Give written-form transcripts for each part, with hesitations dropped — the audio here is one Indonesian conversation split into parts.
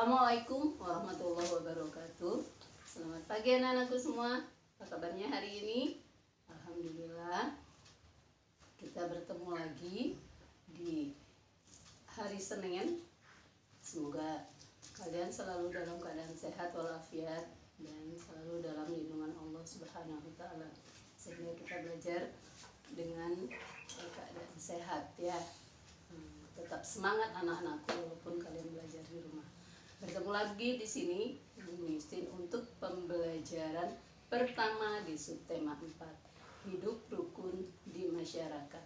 Assalamualaikum warahmatullahi wabarakatuh. Selamat pagi anak-anakku semua. Apa kabarnya hari ini? Alhamdulillah, kita bertemu lagi di hari Senin. Semoga kalian selalu dalam keadaan sehat walafiat dan selalu dalam lindungan Allah Subhanahu wa taala, sehingga kita belajar dengan keadaan sehat ya. Tetap semangat anak-anakku walaupun kalian belajar di rumah. Bertemu lagi di sini untuk pembelajaran pertama di subtema 4, hidup rukun di masyarakat.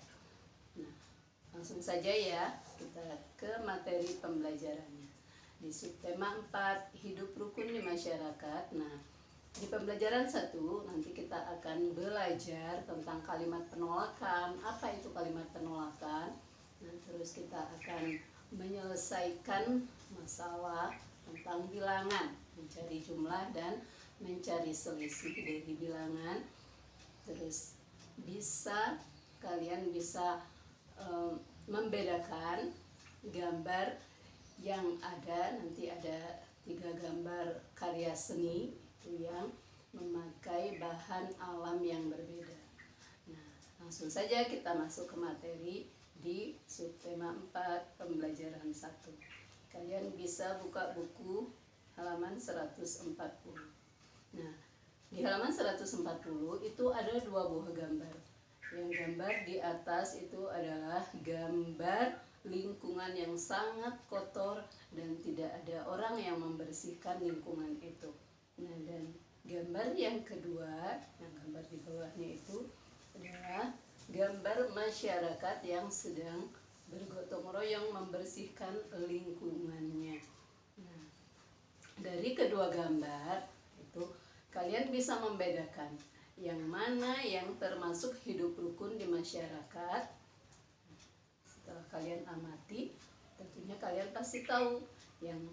Nah, langsung saja ya kita ke materi pembelajarannya. Di subtema 4, hidup rukun di masyarakat. Nah, di pembelajaran 1 nanti kita akan belajar tentang kalimat penolakan. Apa itu kalimat penolakan? Nah, terus kita akan menyelesaikan masalah tentang bilangan, mencari jumlah dan mencari selisih dari bilangan. Terus kalian bisa membedakan gambar yang ada. Nanti ada 3 gambar karya seni itu yang memakai bahan alam yang berbeda. Nah, langsung saja kita masuk ke materi di subtema 4 pembelajaran 1. Kalian bisa buka buku halaman 140. Nah, di halaman 140 itu ada 2 buah gambar. Yang gambar di atas itu adalah gambar lingkungan yang sangat kotor dan tidak ada orang yang membersihkan lingkungan itu. Nah, dan gambar yang kedua, yang gambar di bawahnya itu adalah gambar masyarakat yang sedang bergotong royong membersihkan lingkungannya. Nah, dari kedua gambar itu kalian bisa membedakan yang mana yang termasuk hidup rukun di masyarakat. Setelah kalian amati, tentunya kalian pasti tahu yang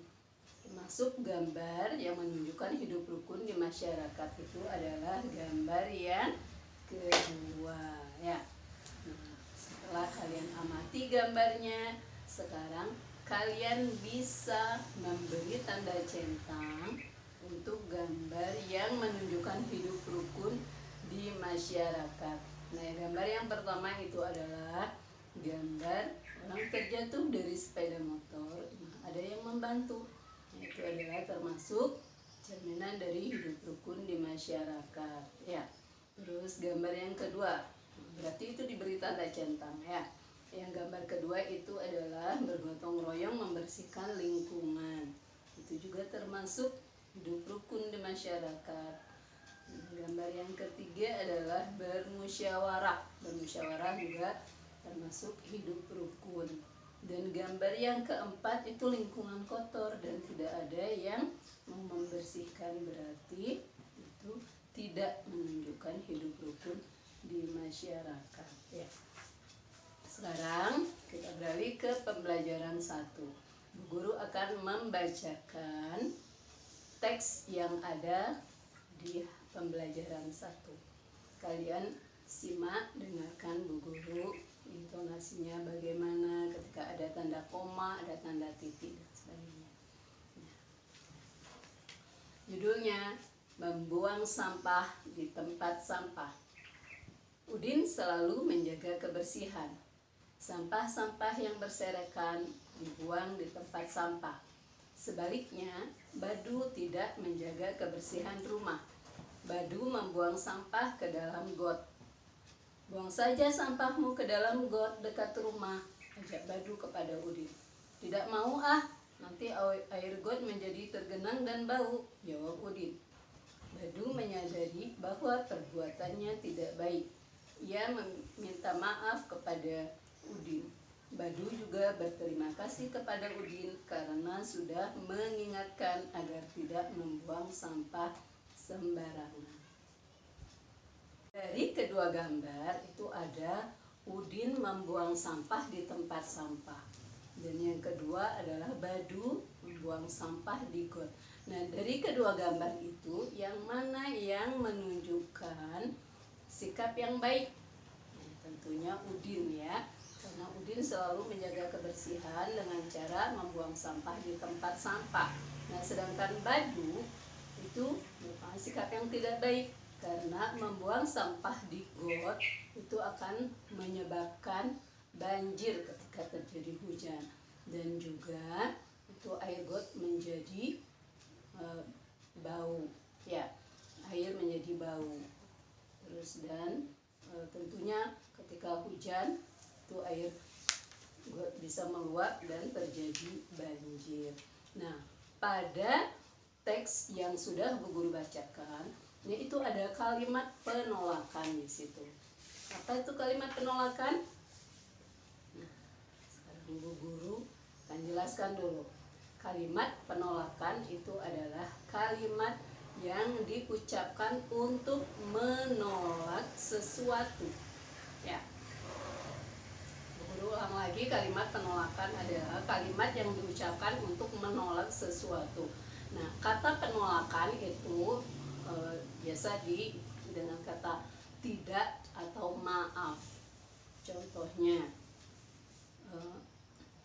masuk gambar yang menunjukkan hidup rukun di masyarakat itu adalah gambar yang kedua ya. Nah, setelah kalian amati gambarnya, sekarang kalian bisa memberi tanda centang untuk gambar yang menunjukkan hidup rukun di masyarakat. Nah, gambar yang pertama itu adalah gambar orang terjatuh dari sepeda motor. Nah, ada yang membantu. Itu adalah termasuk cerminan dari hidup rukun di masyarakat ya. Terus gambar yang kedua, berarti itu diberi tanda centang ya. Yang gambar kedua itu adalah bergotong royong membersihkan lingkungan. Itu juga termasuk hidup rukun di masyarakat. Gambar yang ketiga adalah bermusyawarah. Bermusyawarah juga termasuk hidup rukun. Dan gambar yang keempat itu lingkungan kotor dan tidak ada yang membersihkan, berarti itu tidak menunjukkan hidup rukun di masyarakat ya. Sekarang kita beralih ke pembelajaran 1. Bu Guru akan membacakan teks yang ada di pembelajaran 1. Kalian simak, dengarkan Bu Guru intonasinya bagaimana ketika ada tanda koma, ada tanda titik dan sebagainya. Nah, judulnya membuang sampah di tempat sampah. Udin selalu menjaga kebersihan. Sampah-sampah yang berserakan dibuang di tempat sampah. Sebaliknya, Badu tidak menjaga kebersihan rumah. Badu membuang sampah ke dalam got. Buang saja sampahmu ke dalam got dekat rumah, ajak Badu kepada Udin. Tidak mau ah, nanti air got menjadi tergenang dan bau, jawab Udin. Badu menyadari bahwa perbuatannya tidak baik. Ia meminta maaf kepada Udin. Badu juga berterima kasih kepada Udin karena sudah mengingatkan agar tidak membuang sampah sembarangan. Dari kedua gambar itu ada Udin membuang sampah di tempat sampah. Dan yang kedua adalah Badu membuang sampah di got. Nah, dari kedua gambar itu yang mana yang menunjukkan sikap yang baik? Nah, tentunya Udin ya. Karena Udin selalu menjaga kebersihan dengan cara membuang sampah di tempat sampah. Nah, sedangkan Badu itu merupakan sikap yang tidak baik, karena membuang sampah di got itu akan menyebabkan banjir ketika terjadi hujan, dan juga itu air got menjadi bau, ya, air menjadi bau. Terus dan tentunya ketika hujan itu air got bisa meluap dan terjadi banjir. Nah, pada teks yang sudah Bu Guru bacakan, ini itu ada kalimat penolakan di situ. Apa itu kalimat penolakan? Nah, sekarang Bu Guru akan jelaskan dulu. Kalimat penolakan itu adalah kalimat yang diucapkan untuk menolak sesuatu. Ya. Ulang lagi, kalimat penolakan adalah kalimat yang diucapkan untuk menolak sesuatu. Nah, kata penolakan itu biasa dengan kata tidak atau maaf. Contohnya,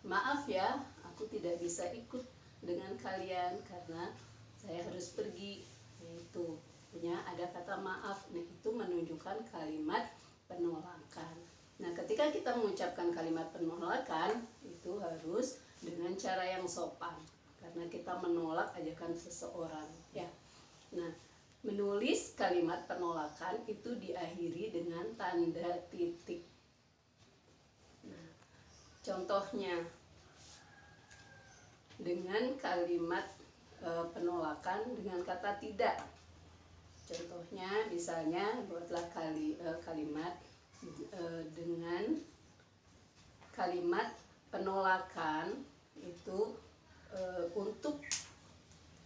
maaf ya, aku tidak bisa ikut dengan kalian karena saya harus pergi. Itu punya ada kata maaf. Nah, itu menunjukkan kalimat penolakan. Nah, ketika kita mengucapkan kalimat penolakan itu harus dengan cara yang sopan, karena kita menolak ajakan seseorang, ya. Nah, menulis kalimat penolakan itu diakhiri dengan tanda titik. Nah, contohnya dengan kalimat penolakan dengan kata tidak. Contohnya misalnya buatlah kalimat dengan kalimat penolakan itu untuk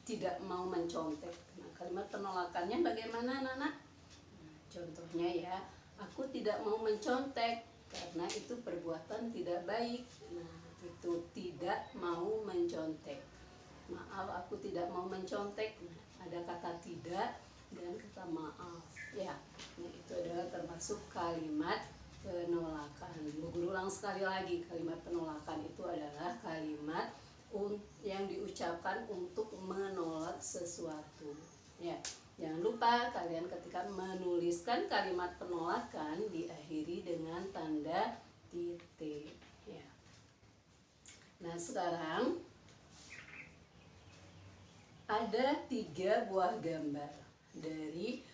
tidak mau mencontek. Nah, kalimat penolakannya bagaimana, Nana? Nah, contohnya ya, aku tidak mau mencontek karena itu perbuatan tidak baik. Nah, itu tidak mau mencontek. Maaf, aku tidak mau mencontek. Nah, ada kata tidak dan kata maaf, ya. Nah, itu adalah termasuk kalimat penolakan. Bu Guru ulang sekali lagi, kalimat penolakan itu adalah kalimat yang diucapkan untuk menolak sesuatu, ya. Jangan lupa kalian ketika menuliskan kalimat penolakan diakhiri dengan tanda titik, ya. Nah, sekarang ada 3 buah gambar dari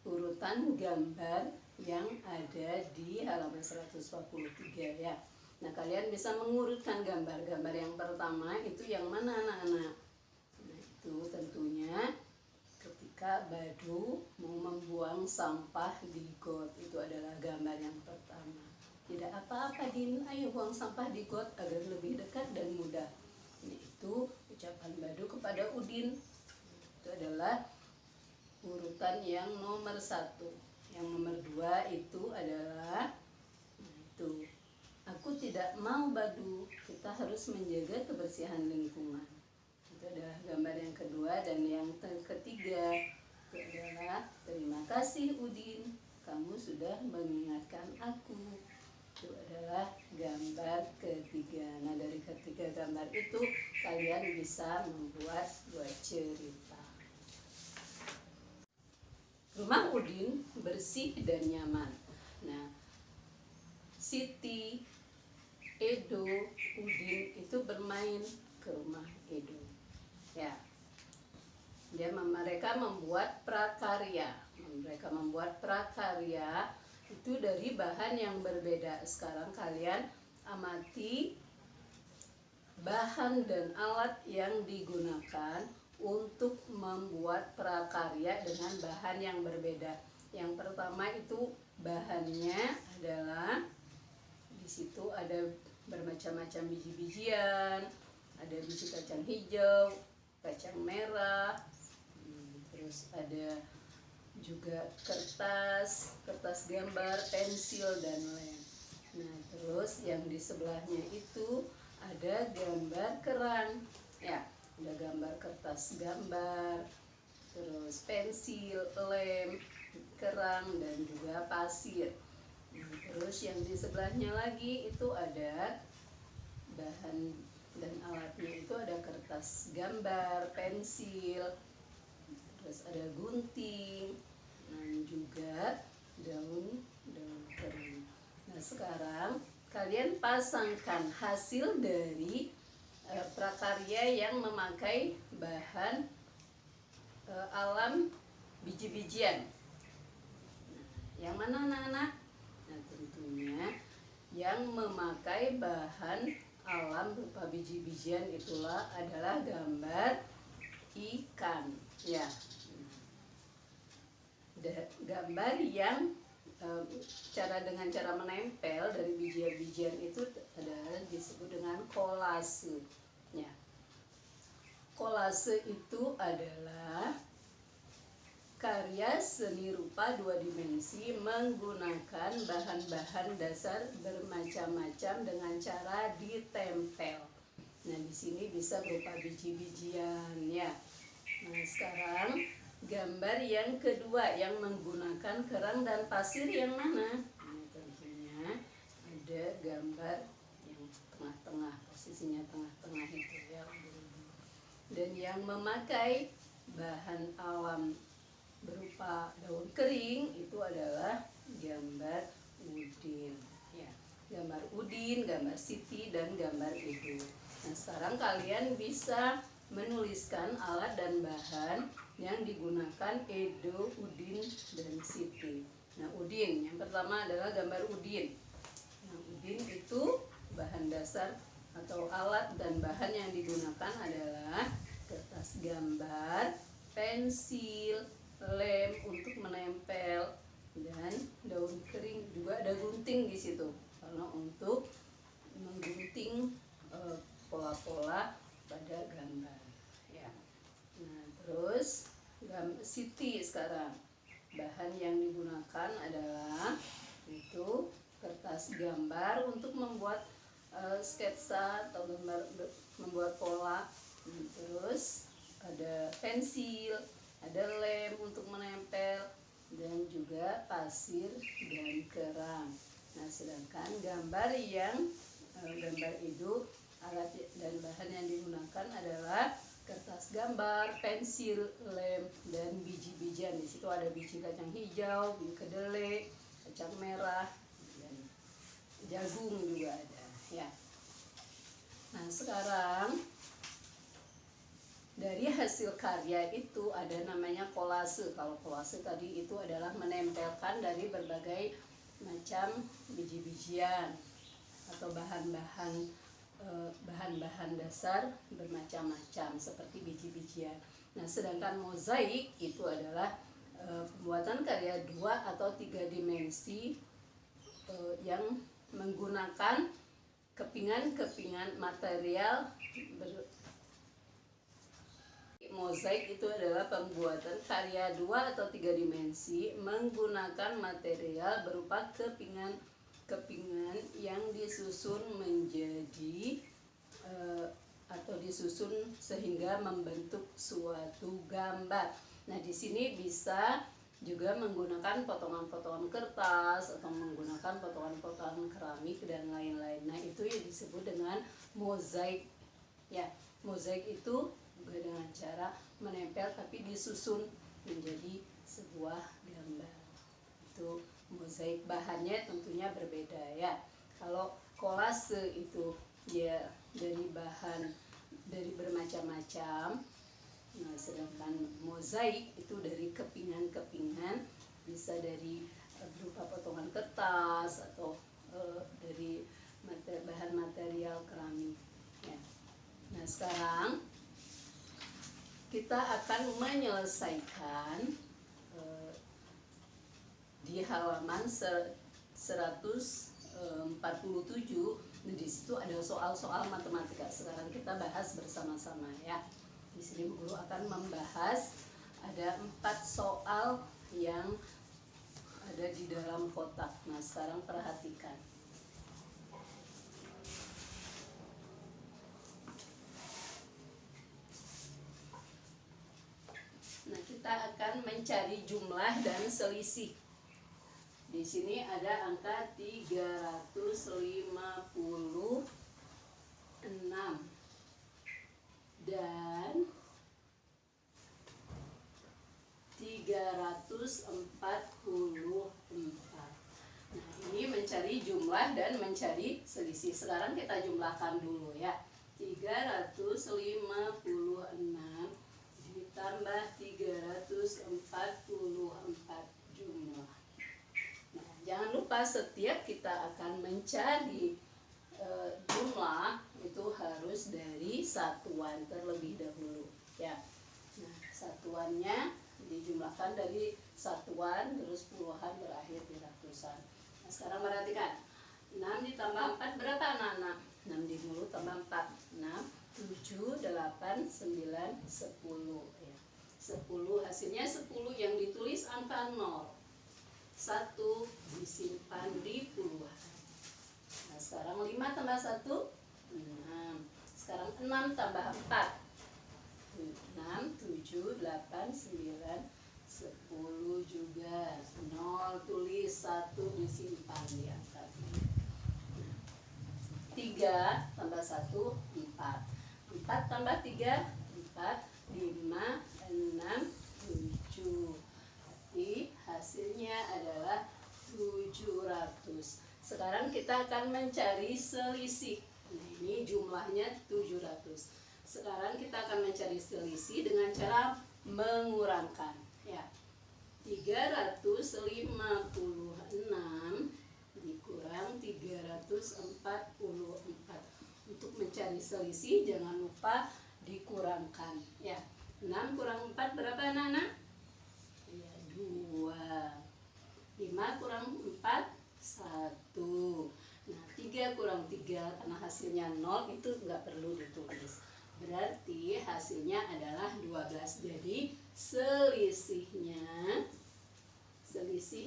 urutan gambar yang ada di halaman 143, ya. Nah, kalian bisa mengurutkan gambar-gambar yang pertama itu yang mana, anak-anak? Nah, itu tentunya ketika Badu mau membuang sampah di got, itu adalah gambar yang pertama. Tidak apa-apa, Din, ayo buang sampah di got agar lebih dekat dan mudah. Ini itu ucapan Badu kepada Udin. Itu adalah urutan yang nomor 1. Yang nomor 2 itu adalah itu, aku tidak mau Badu, kita harus menjaga kebersihan lingkungan. Itu adalah gambar yang kedua. Dan yang ketiga itu adalah terima kasih Udin, kamu sudah mengingatkan aku. Itu adalah gambar ketiga. Nah, dari ketiga gambar itu kalian bisa membuat 2 cerita. Rumah Udin bersih dan nyaman. Nah, Siti, Edo, Udin itu bermain ke rumah Edo, ya. Mereka membuat prakarya. Mereka membuat prakarya itu dari bahan yang berbeda. Sekarang kalian amati bahan dan alat yang digunakan untuk membuat prakarya dengan bahan yang berbeda. Yang pertama itu bahannya adalah di situ ada bermacam-macam biji-bijian, ada biji kacang hijau, kacang merah, terus ada juga kertas gambar, pensil dan lem. Nah, terus yang di sebelahnya itu ada gambar kerang, ya. Ada gambar kertas gambar, terus pensil, lem, kerang, dan juga pasir. Terus yang di sebelahnya lagi itu ada bahan dan alatnya, itu ada kertas gambar, pensil, terus ada gunting, dan juga daun kering. Nah sekarang kalian pasangkan hasil dari prakarya yang memakai bahan alam biji-bijian. Yang mana anak-anak? Nah tentunya yang memakai bahan alam berupa biji-bijian itulah adalah gambar ikan, ya. Gambar yang dengan cara menempel dari biji-bijian itu adalah disebut dengan kolase. Ya. Kolase itu adalah karya seni rupa dua dimensi menggunakan bahan-bahan dasar bermacam-macam dengan cara ditempel. Nah, di sini bisa berupa biji-bijian, ya. Nah, sekarang gambar yang kedua yang menggunakan kerang dan pasir yang mana? Nah, tentunya ada gambar yang tengah-tengah, posisinya tengah-tengah itu ya. Dan yang memakai bahan alam berupa daun kering itu adalah gambar udin, ya. Gambar udin, gambar siti, dan gambar edo. Nah sekarang kalian bisa menuliskan alat dan bahan yang digunakan edo, udin, dan siti. Nah udin yang pertama adalah gambar udin. Nah udin itu bahan dasar atau alat dan bahan yang digunakan adalah kertas gambar, pensil, lem untuk menempel, dan daun kering, juga ada gunting di situ karena untuk menggunting pola-pola pada gambar, ya. Nah terus siti sekarang bahan yang digunakan adalah itu kertas gambar untuk membuat sketsa atau gambar, membuat pola. Terus ada pensil, ada lem untuk menempel, dan juga pasir dan kerang. Nah sedangkan gambar itu alat dan bahan yang digunakan adalah kertas gambar, pensil, lem, dan biji-bijian. Di situ ada biji kacang hijau, biji kedelai, kacang merah, dan jagung juga ada, ya. Nah sekarang dari hasil karya itu ada namanya kolase. Kalau kolase tadi itu adalah menempelkan dari berbagai macam biji-bijian atau bahan-bahan dasar bermacam-macam seperti biji-bijian. Nah, sedangkan mozaik itu adalah pembuatan karya 2 atau 3 dimensi yang menggunakan kepingan-kepingan material. Mozaik itu adalah pembuatan karya 2 atau 3 dimensi menggunakan material berupa kepingan yang disusun menjadi atau disusun sehingga membentuk suatu gambar. Nah, di sini bisa juga menggunakan potongan-potongan kertas atau menggunakan potongan-potongan keramik dan lain-lain. Nah, itu yang disebut dengan mozaik. Ya, mozaik itu juga dengan cara menempel tapi disusun menjadi sebuah gambar. Itu mozaik, bahannya tentunya berbeda, ya. Kalau kolase itu ya dari bahan dari bermacam-macam. Nah, sedangkan mozaik itu dari kepingan-kepingan, bisa dari berupa potongan kertas atau dari bahan material keramik, ya. Nah, sekarang kita akan menyelesaikan di halaman 147. Nah, di situ ada soal-soal matematika. Sekarang kita bahas bersama-sama, ya. Di sini guru akan membahas ada 4 soal yang ada di dalam kotak. Nah, sekarang perhatikan. Nah, kita akan mencari jumlah dan selisih. Di sini ada angka 356 dan 344. Nah, ini mencari jumlah dan mencari selisih. Sekarang kita jumlahkan dulu ya. 356 ditambah 344 jumlah. Nah, jangan lupa setiap kita akan mencari jumlah itu harus dari satuan terlebih dahulu ya. Nah, satuannya dijumlahkan dari satuan terus puluhan berakhir di ratusan. Nah, sekarang perhatikan. 6 ditambah 4 berapa anak-anak? 6 di mulut tambah 4. 6, 7, 8, 9, 10 ya. 10 hasilnya 10 yang ditulis angka 0. 1 disimpan di puluhan. Nah, sekarang 5 tambah 1 6. Sekarang 6 tambah 4 6, 7, 8, 9, 10 juga. 0 tulis, 1 disimpan di angka 3 tambah 1 4. 4 tambah 3 4. 5, 6, 7. Jadi hasilnya adalah 700. Sekarang kita akan mencari selisih. Nah, ini jumlahnya 700. Sekarang kita akan mencari selisih dengan cara mengurangkan ya. 356 dikurang 344. Untuk mencari selisih jangan lupa dikurangkan ya. 6 kurang 4 berapa anak-anak? Ya, 2. 5 kurang 4 1. Nah, 3 kurang 3 karena hasilnya 0 itu nggak perlu ditulis. Berarti hasilnya adalah 12. Jadi selisih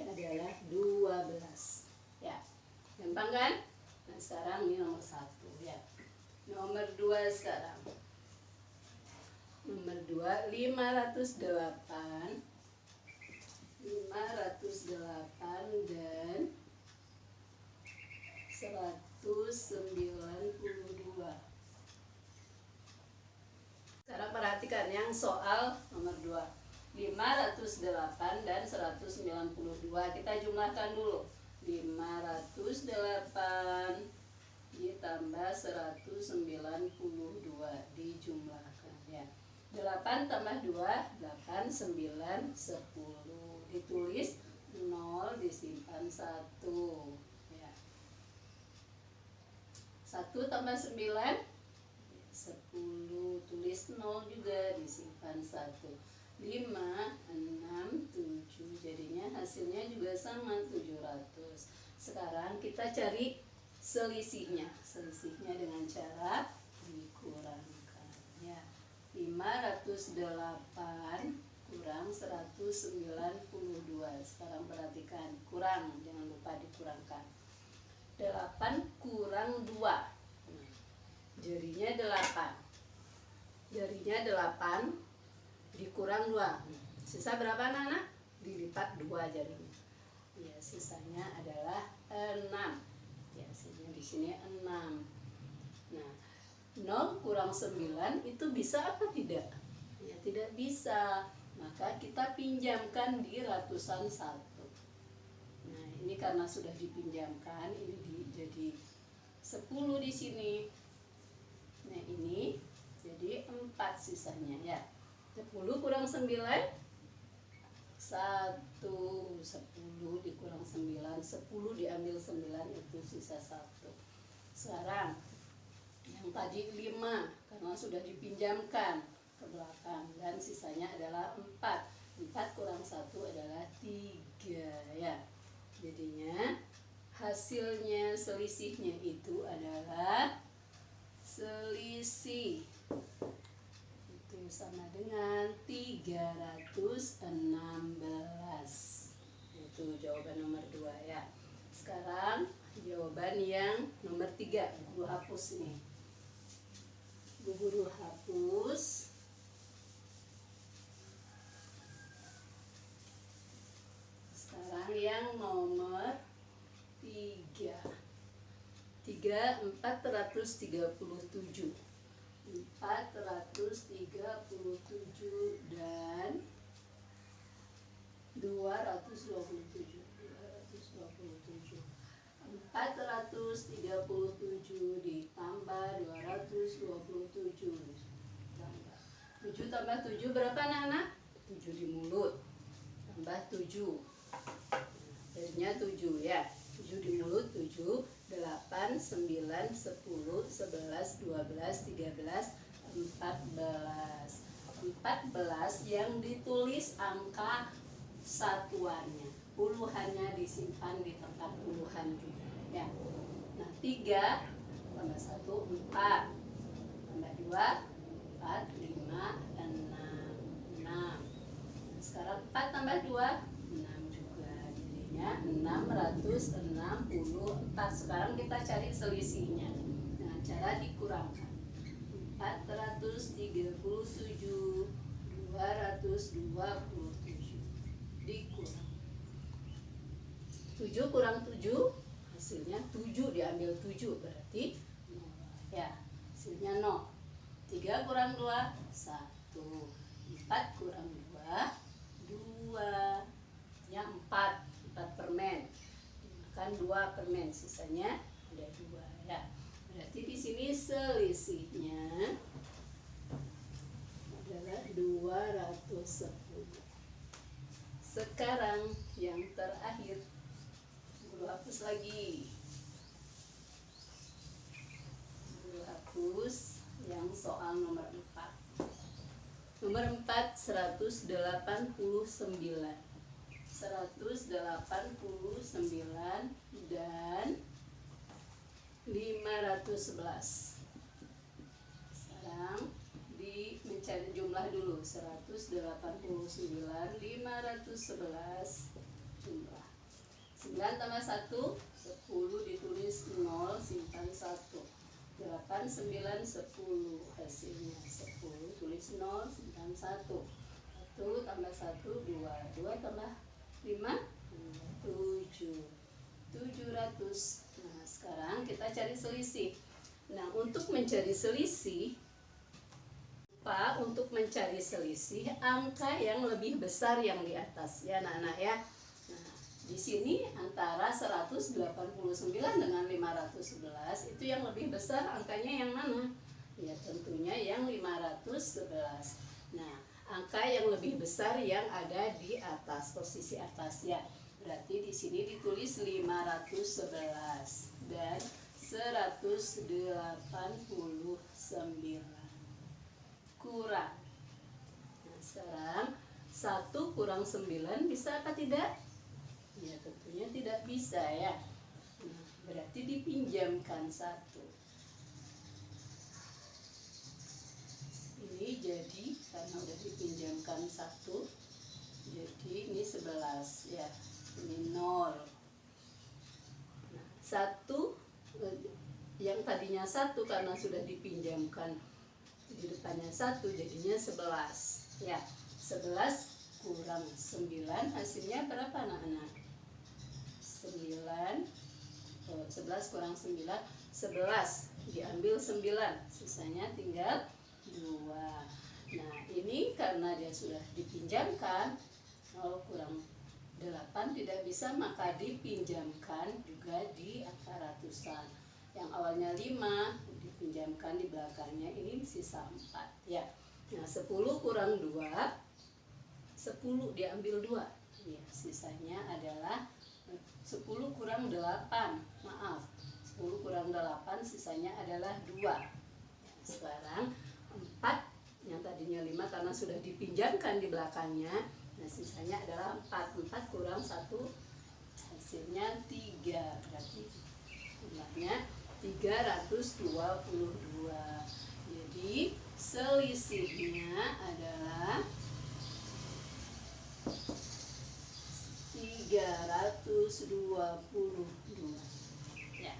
adalah 12 ya. Gampang kan? Nah, sekarang ini nomor 1 ya. Nomor 2 sekarang. Nomor 2 508 dan 192. Sekarang perhatikan yang soal nomor 2. 508 dan 192. Kita jumlahkan dulu. 508 ditambah 192 dijumlahkan ya. 8 tambah 2 8, 9, 10. Ditulis 0 disimpan 1 ya. 1 tambah 9 10. Tulis 0 juga disimpan 1. 5, 6, 7. Jadinya hasilnya juga sama 700. Sekarang kita cari selisihnya. Selisihnya dengan cara dikurangkan ya. 508 kurang 192. Sekarang perhatikan, kurang, jangan lupa dikurangkan. 8 kurang 2. Jarinya 8. Jarinya 8 dikurang 2. Sisa berapa anak-anak? Dilipat 2 jarinya. Ya, sisanya adalah 6. Ya, hasilnya di sini 6. Nah, 0 kurang 9 itu bisa apa tidak? Ya, tidak bisa. Maka kita pinjamkan di ratusan 1. Nah, ini karena sudah dipinjamkan, ini jadi 10 di sini. Nah, ini jadi 4 sisanya ya. 10 kurang 9 1. 10 dikurang 9, 10 diambil 9 itu sisa 1. Sekarang yang tadi 5 karena sudah dipinjamkan ke belakang dan sisanya adalah 4. 4 kurang 1 adalah 3 ya. Jadinya hasilnya selisihnya itu adalah selisih itu sama dengan 316. Itu jawaban nomor 2 ya. Sekarang jawaban yang nomor 3. Guru hapus ini. Guru hapus. Sekarang yang nomor 437. 437 dan 227. 437 ditambah 227 tambah 7 tambah 7 berapa anak-anak? 7 di mulut tambah 7, jadinya 7 ya. 7 di mulut 7, 8, 9, 10, 11, 12, 13, 14. 14 yang ditulis angka satuannya, puluhannya disimpan di tempat puluhan juga ya. Nah 3 tambah 1 4 tambah 2 4 5 6 6. Sekarang 4 tambah 2 6 juga, jadinya 664. Sekarang kita cari selisihnya. Nah cara dikurangkan 437 227 dikurang 7 kurang 7 hasilnya 7, diambil 7 berarti 0 ya, hasilnya 0. 3 kurang 2 1, 4 kurang 2 2 ya, 4 permen, dimakan 2 permen, sisanya ada 2 ya. Berarti di sini selisihnya adalah 210. Sekarang yang terakhir, guru hapus lagi. Guru hapus yang soal nomor 4. Nomor 4 189. 189 dan 511. Sekarang mencari jumlah dulu. 189 511 jumlah. 9 tambah 1 10, ditulis 0, simpan 1. 8 9 10, hasilnya 10, tulis 0, simpan 1. 1 tambah 1 2, 2 tambah 5 7, 700. Nah sekarang kita cari selisih. Nah untuk mencari selisih, untuk mencari selisih angka yang lebih besar yang di atas ya anak-anak ya. Nah di sini antara 189 dengan 511 itu yang lebih besar angkanya yang mana? Ya tentunya yang 511. Nah angka yang lebih besar yang ada di atas, posisi atas ya. Berarti di sini ditulis 511 dan 189 kurang. Nah sekarang 1 kurang 9 bisa apa tidak? Ya tentunya tidak bisa ya. Nah, berarti dipinjamkan 1. Ini jadi karena udah dipinjamkan 1, jadi ini 11 ya, ini 0. Nah, 1 yang tadinya 1 karena sudah dipinjamkan di depannya 1 jadinya 11 ya. 11 kurang 9 hasilnya berapa anak-anak? 9. 11 kurang 9 11, diambil 9, sisanya tinggal 2. Nah ini karena dia sudah dipinjamkan, 0 kurang 8 tidak bisa, maka dipinjamkan juga di angka ratusan. Yang awalnya 5 dipinjamkan di belakangnya, ini sisa 4 ya. Nah 10 kurang 2 10, diambil 2 ya, sisanya adalah 10 kurang 8, maaf 10 kurang 8 sisanya adalah 2 ya. Sekarang 4 yang tadinya 5 karena sudah dipinjamkan di belakangnya, nah sisanya adalah 4 kurang 1 hasilnya 3, berarti jumlahnya 322. Jadi selisihnya adalah 322 ya.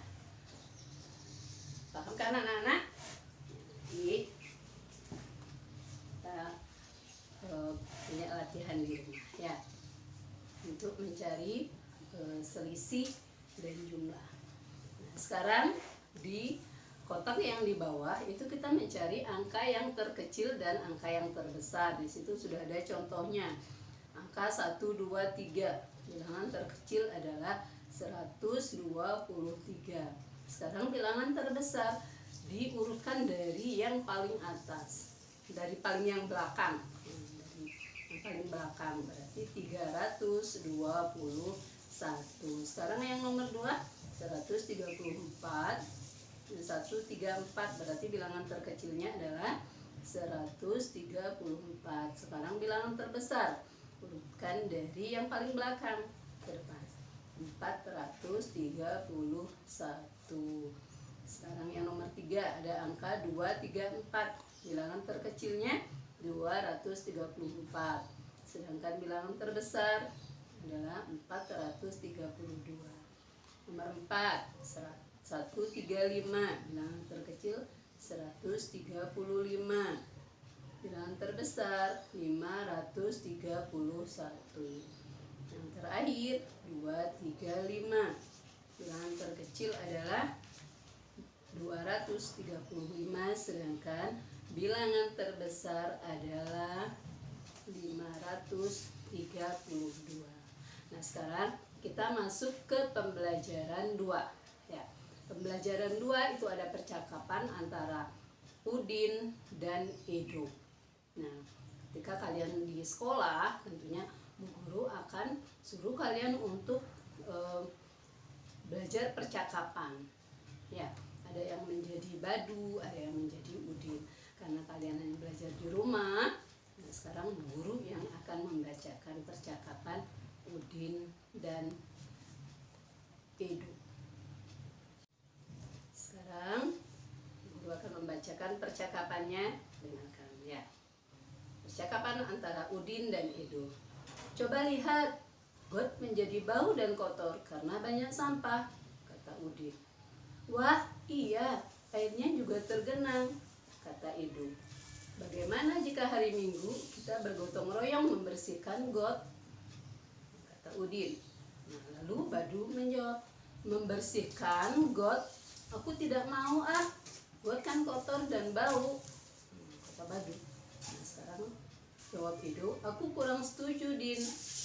Paham kan anak-anak? Jadi kita punya latihan di rumah ya untuk mencari selisih dan jumlah. Nah, sekarang di kotak yang di bawah itu kita mencari angka yang terkecil dan angka yang terbesar. Di situ sudah ada contohnya. Angka 1, 2, 3. Bilangan terkecil adalah 123. Sekarang bilangan terbesar diurutkan dari yang paling atas, dari paling yang belakang. Dari yang paling belakang berarti 321. Sekarang yang nomor 2 134. 134 berarti bilangan terkecilnya adalah 134. Sekarang bilangan terbesar urutkan dari yang paling belakang ke depan, 431. Sekarang yang nomor 3 ada angka 234. Bilangan terkecilnya 234. Sedangkan bilangan terbesar adalah 432. Nomor 4 135. Bilangan terkecil 135. Bilangan terbesar 531. Yang terakhir 235. Bilangan terkecil adalah 235, sedangkan bilangan terbesar adalah 532. Nah, sekarang kita masuk ke pembelajaran 2 ya. Pembelajaran 2 itu ada percakapan antara Udin dan Edo. Nah, ketika kalian di sekolah, tentunya Bu Guru akan suruh kalian untuk belajar percakapan. Ya, ada yang menjadi Badu, ada yang menjadi Udin. Karena kalian hanya belajar di rumah, nah sekarang Bu Guru yang akan membacakan percakapan Udin dan Edo. Sekarang Guru akan membacakan percakapannya. Dengarkan ya. Percakapan antara Udin dan Edo. Coba lihat, got menjadi bau dan kotor karena banyak sampah, kata Udin. Wah, iya, airnya juga tergenang, kata Edo. Bagaimana jika hari Minggu kita bergotong royong membersihkan got, kata Udin. Nah, lalu Badu menjawab, membersihkan got? Aku tidak mau ah, got kan kotor dan bau, kata Badu. Nah, sekarang jawab Edo, aku kurang setuju Din,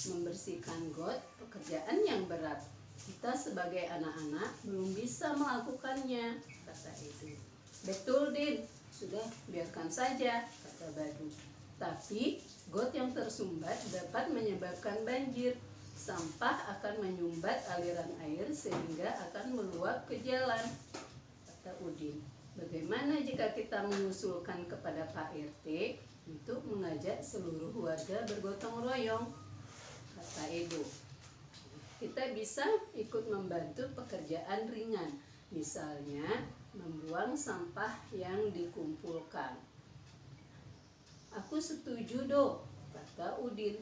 membersihkan got pekerjaan yang berat. Kita sebagai anak-anak belum bisa melakukannya, kata Edo. Betul Din, sudah biarkan saja, kata Badu. Tapi got yang tersumbat dapat menyebabkan banjir. Sampah akan menyumbat aliran air sehingga akan meluap ke jalan, kata Udin. Bagaimana jika kita mengusulkan kepada Pak RT untuk mengajak seluruh warga bergotong royong, kata Edo. Kita bisa ikut membantu pekerjaan ringan, misalnya membuang sampah yang dikumpulkan. Aku setuju Do, kata Udin.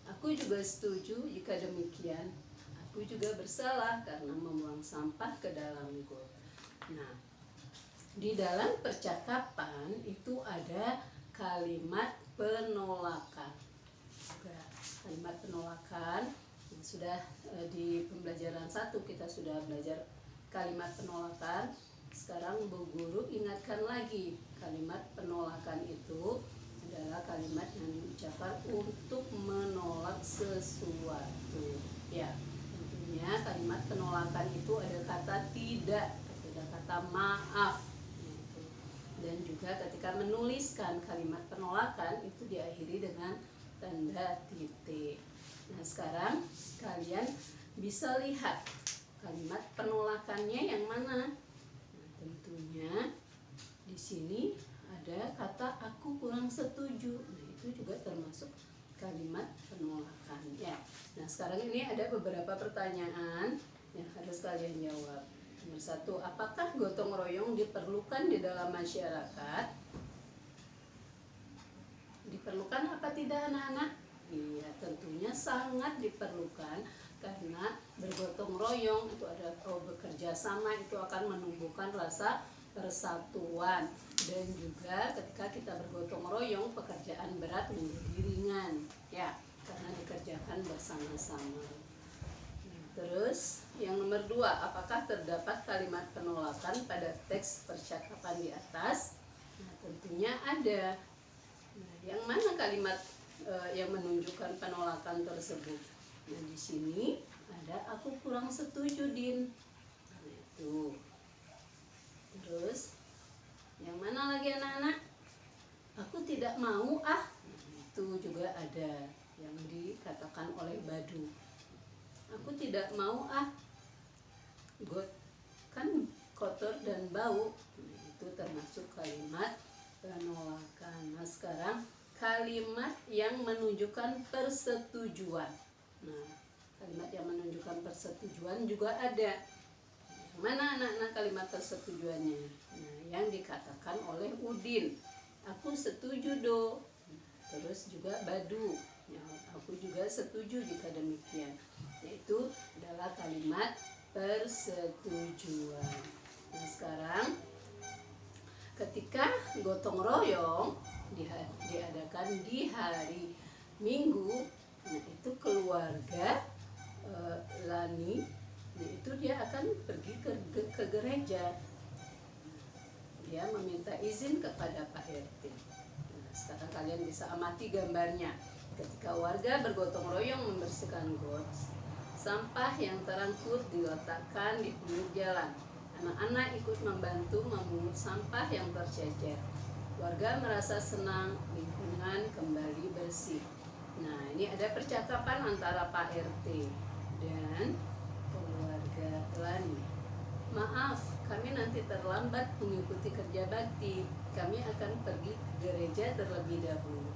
Aku juga setuju jika demikian. Aku juga bersalah karena membuang sampah ke dalam got. Nah, di dalam percakapan itu ada kalimat penolakan. Kalimat penolakan yang sudah di pembelajaran 1 kita sudah belajar kalimat penolakan. Sekarang Bu Guru ingatkan lagi, kalimat penolakan itu adalah kalimat yang diucapkan untuk menolak sesuatu. Ya, tentunya kalimat penolakan itu ada kata tidak, ada kata maaf. Dan juga ketika menuliskan kalimat penolakan itu diakhiri dengan tanda titik. Nah, sekarang kalian bisa lihat kalimat penolakannya yang mana. Nah, tentunya di sini ada kata aku kurang setuju. Nah, itu juga termasuk kalimat penolakan ya. Nah, sekarang ini ada beberapa pertanyaan yang harus kalian jawab. Nomor 1, apakah gotong royong diperlukan di dalam masyarakat? Diperlukan apa tidak anak-anak? Iya, tentunya sangat diperlukan karena bergotong royong itu ada bekerja sama itu akan menumbuhkan rasa persatuan, dan juga ketika kita bergotong royong pekerjaan berat menjadi ringan ya karena dikerjakan bersama-sama. Nah, Terus yang nomor 2, apakah terdapat kalimat penolakan pada teks percakapan di atas? Nah, tentunya ada. Nah, yang mana kalimat yang menunjukkan penolakan tersebut? Nah, di sini ada aku kurang setuju, Din. Nah, itu. Terus yang mana lagi anak-anak? Aku tidak mau ah. Nah, itu juga ada yang dikatakan oleh Badu. Aku tidak mau ah, got kan kotor dan bau. Nah, itu termasuk kalimat penolakan. Nah, sekarang kalimat yang menunjukkan persetujuan. Nah, kalimat yang menunjukkan persetujuan juga ada. Yang mana anak-anak kalimat persetujuannya? Nah, yang dikatakan oleh Udin. Aku setuju do. Terus juga Badu. Ya, aku juga setuju jika demikian. Yaitu adalah kalimat persetujuan. Nah, sekarang ketika gotong royong diadakan di hari Minggu, nah itu keluarga Lani, nah itu dia akan pergi ke gereja. Dia meminta izin kepada Pak RT. Nah, sekarang kalian bisa amati gambarnya. Ketika warga bergotong royong membersihkan got, sampah yang terangkut diletakkan di pinggir jalan. Anak-anak ikut membantu memungut sampah yang tercecer. Warga merasa senang, lingkungan kembali bersih. Nah, ini ada percakapan antara Pak RT dan keluarga Lani. Maaf, kami nanti terlambat mengikuti kerja bakti. Kami akan pergi ke gereja terlebih dahulu.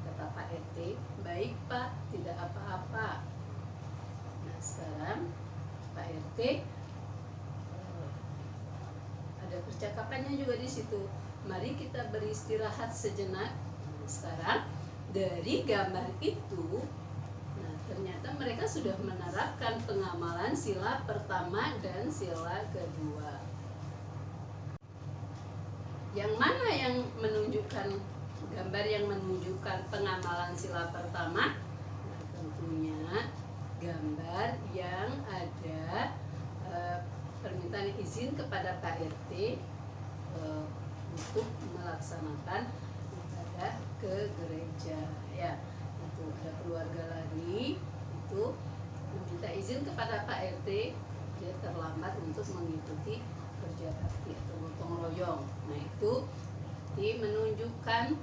Kata Pak RT, baik Pak, tidak apa-apa. Nah, sekarang Pak RT ada percakapannya juga di situ. Mari kita beristirahat sejenak. Nah, sekarang dari gambar itu, nah ternyata mereka sudah menerapkan pengamalan sila pertama dan sila kedua. Yang mana yang menunjukkan gambar yang menunjukkan pengamalan sila pertama? Nah, tentunya gambar yang ada permintaan izin kepada Pak RT untuk melaksanakan ibadah ke gereja. Ya, itu ada keluarga Lani itu meminta izin kepada Pak RT, dia terlambat untuk mengikuti kerja bakti atau gotong royong. Nah, itu menunjukkan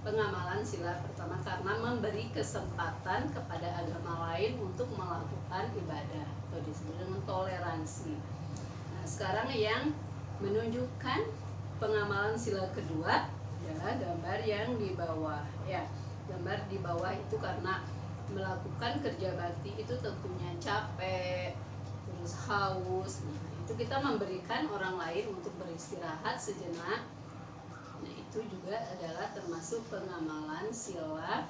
pengamalan sila pertama karena memberi kesempatan kepada agama lain untuk melakukan ibadah atau disebut dengan toleransi. Nah, sekarang yang menunjukkan pengamalan sila kedua adalah gambar yang di bawah. Ya, gambar di bawah itu karena melakukan kerja bakti itu tentunya capek, terus haus. Nah, itu kita memberikan orang lain untuk beristirahat sejenak. Nah, itu juga adalah termasuk pengamalan sila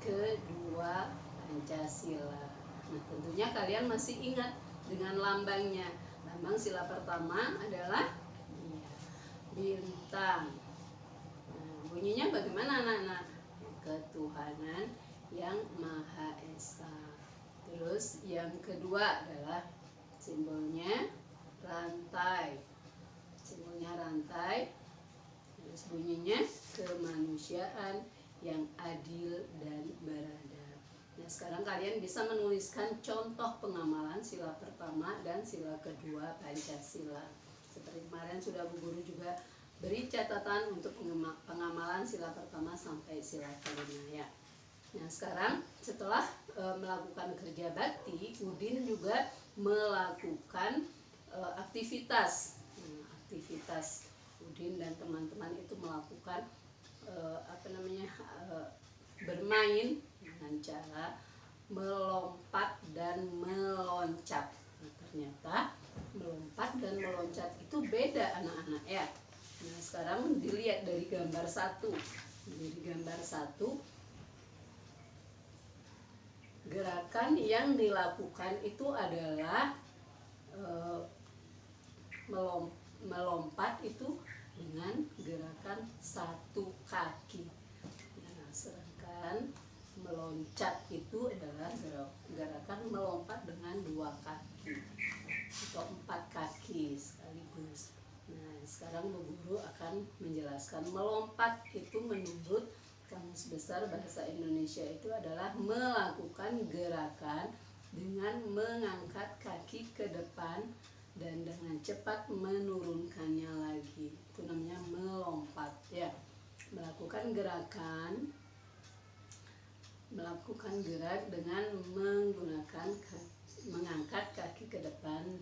kedua Pancasila. Nah, tentunya kalian masih ingat dengan lambangnya. Lambang sila pertama adalah bintang. Nah, bunyinya bagaimana anak-anak? Ketuhanan yang Maha Esa. Terus yang kedua adalah simbolnya rantai. Simbolnya rantai. Terus bunyinya kemanusiaan yang adil dan beradab. Nah, sekarang kalian bisa menuliskan contoh pengamalan sila pertama dan sila kedua Pancasila. Seperti kemarin sudah Bu Guru juga beri catatan untuk pengamalan sila pertama sampai sila kelima ya. Nah, sekarang setelah melakukan kerja bakti, Udin juga melakukan aktivitas. Aktivitas Udin dan teman-teman itu melakukan bermain dengan cara melompat dan meloncat. Nah, ternyata melompat dan meloncat itu beda anak-anak ya. Nah, sekarang dilihat dari gambar 1. Dari gambar 1, gerakan yang dilakukan itu adalah melompat itu dengan gerakan satu kaki. Nah, sedangkan meloncat itu adalah gerakan melompat dengan 2 kaki atau 4 kaki sekaligus. Nah, sekarang Bu Guru akan menjelaskan melompat itu menurut Kamus Besar Bahasa Indonesia itu adalah melakukan gerakan dengan mengangkat kaki ke depan dan dengan cepat menurunkannya lagi. Itu namanya melompat ya. Melakukan gerak dengan mengangkat kaki ke depan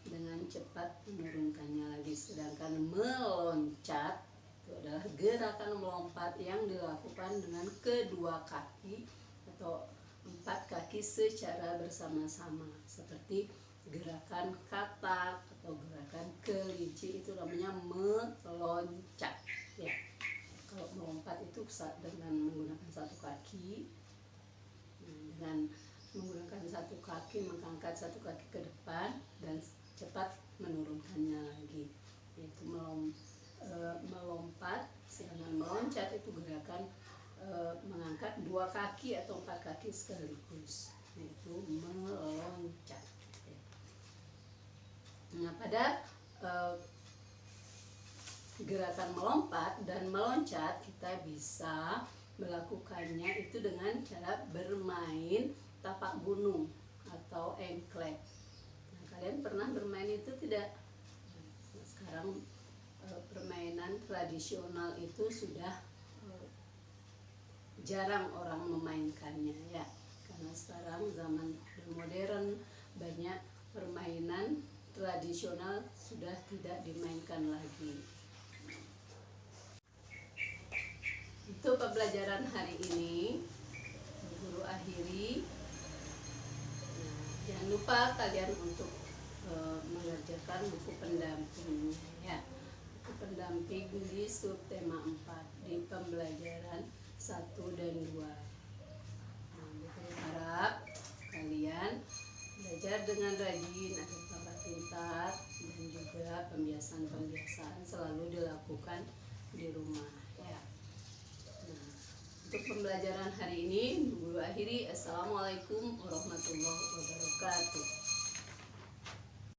dengan cepat menurunkannya lagi. Sedangkan meloncat itu adalah gerakan melompat yang dilakukan dengan kedua kaki atau 4 kaki secara bersama-sama, seperti gerakan katak atau gerakan kelinci. Itu namanya meloncat ya. Kalau melompat itu dengan menggunakan 1 kaki, dengan menggunakan 1 kaki mengangkat 1 kaki ke depan dan cepat menurunkannya lagi, yaitu melompat. Sedangkan meloncat itu gerakan mengangkat 2 kaki atau 4 kaki sekaligus, yaitu meloncat. Nah, pada gerakan melompat dan meloncat kita bisa melakukannya itu dengan cara bermain tapak gunung atau engklek. Nah, kalian pernah bermain itu tidak? Nah, sekarang permainan tradisional itu sudah jarang orang memainkannya ya, karena sekarang zaman modern banyak permainan tradisional sudah tidak dimainkan lagi. Itu pembelajaran hari ini Guru akhiri. Nah, jangan lupa kalian untuk mengerjakan buku pendampingnya ya. Buku pendamping di subtema 4 di pembelajaran 1 dan 2. Nah, Guru harap kalian belajar dengan rajin agar tambah pintar, dan juga pembiasaan-pembiasaan selalu dilakukan di rumah ya. Nah, untuk pembelajaran hari ini Guru akhiri. Assalamualaikum warahmatullahi wabarakatuh.